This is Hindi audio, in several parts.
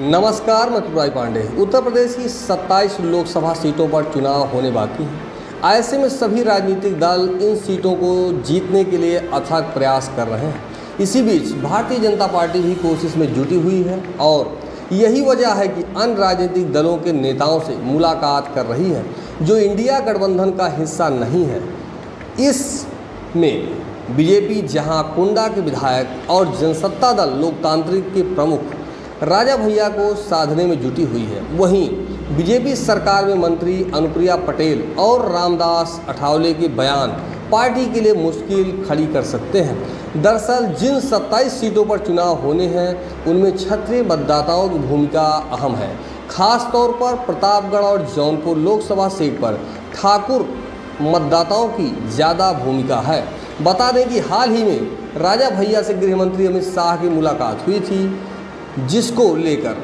नमस्कार, मैं तुराई पांडे। उत्तर प्रदेश की 27 लोकसभा सीटों पर चुनाव होने बाकी हैं। ऐसे में सभी राजनीतिक दल इन सीटों को जीतने के लिए अथक प्रयास कर रहे हैं। इसी बीच भारतीय जनता पार्टी भी कोशिश में जुटी हुई है और यही वजह है कि अन्य राजनीतिक दलों के नेताओं से मुलाकात कर रही है जो इंडिया गठबंधन का हिस्सा नहीं है। इसमें बीजेपी जहां कुंडा के विधायक और जनसत्ता दल लोकतांत्रिक के प्रमुख राजा भैया को साधने में जुटी हुई है, वहीं बीजेपी सरकार में मंत्री अनुप्रिया पटेल और रामदास अठावले के बयान पार्टी के लिए मुश्किल खड़ी कर सकते हैं। दरअसल जिन 27 सीटों पर चुनाव होने हैं उनमें क्षत्रिय मतदाताओं की भूमिका अहम है। खास तौर पर प्रतापगढ़ और जौनपुर लोकसभा सीट पर ठाकुर मतदाताओं की ज़्यादा भूमिका है। बता दें कि हाल ही में राजा भैया से गृह मंत्री अमित शाह की मुलाकात हुई थी, जिसको लेकर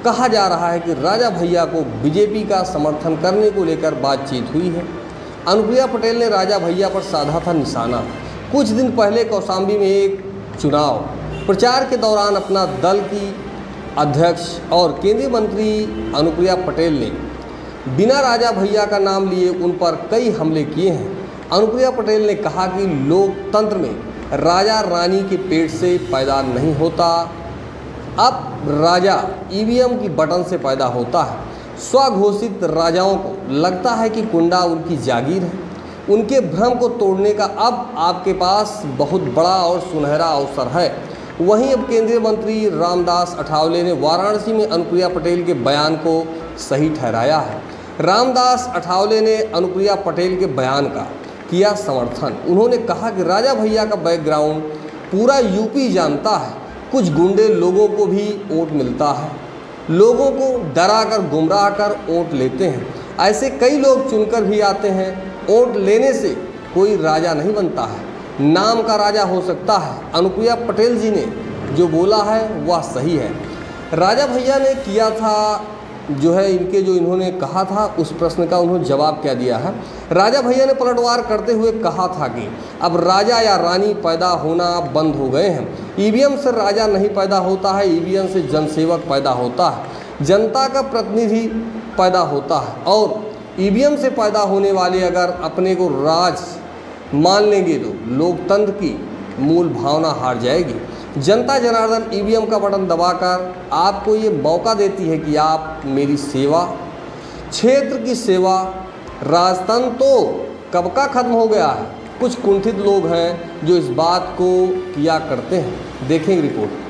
कहा जा रहा है कि राजा भैया को बीजेपी का समर्थन करने को लेकर बातचीत हुई है। अनुप्रिया पटेल ने राजा भैया पर साधा था निशाना। कुछ दिन पहले कौशाम्बी में एक चुनाव प्रचार के दौरान अपना दल की अध्यक्ष और केंद्रीय मंत्री अनुप्रिया पटेल ने बिना राजा भैया का नाम लिए उन पर कई हमले किए हैं। अनुप्रिया पटेल ने कहा कि लोकतंत्र में राजा रानी के पेट से पैदा नहीं होता, अब राजा ईवीएम की बटन से पैदा होता है। स्वघोषित राजाओं को लगता है कि कुंडा उनकी जागीर है। उनके भ्रम को तोड़ने का अब आपके पास बहुत बड़ा और सुनहरा अवसर है। वहीं अब केंद्रीय मंत्री रामदास अठावले ने वाराणसी में अनुप्रिया पटेल के बयान को सही ठहराया है। रामदास अठावले ने अनुप्रिया पटेल के बयान का किया समर्थन। उन्होंने कहा कि राजा भैया का बैकग्राउंड पूरा यूपी जानता है। कुछ गुंडे लोगों को भी वोट मिलता है, लोगों को डरा कर गुमराह कर वोट लेते हैं। ऐसे कई लोग चुनकर भी आते हैं। वोट लेने से कोई राजा नहीं बनता है, नाम का राजा हो सकता है। अनुप्रिया पटेल जी ने जो बोला है वह सही है। राजा भैया ने किया था इन्होंने कहा था, उस प्रश्न का उन्होंने जवाब क्या दिया है। राजा भैया ने पलटवार करते हुए कहा था कि अब राजा या रानी पैदा होना बंद हो गए हैं। ईवीएम से राजा नहीं पैदा होता है, ईवीएम से जनसेवक पैदा होता है, जनता का प्रतिनिधि पैदा होता है। और ईवीएम से पैदा होने वाले अगर अपने को राज मान लेंगे तो लोकतंत्र की मूल भावना हार जाएगी। जनता जनार्दन ईवीएम का बटन दबाकर आपको ये मौका देती है कि आप मेरी सेवा, क्षेत्र की सेवा, राजतंत्र तो कब का खत्म हो गया है। कुछ कुंठित लोग हैं जो इस बात को किया करते हैं। देखें रिपोर्ट।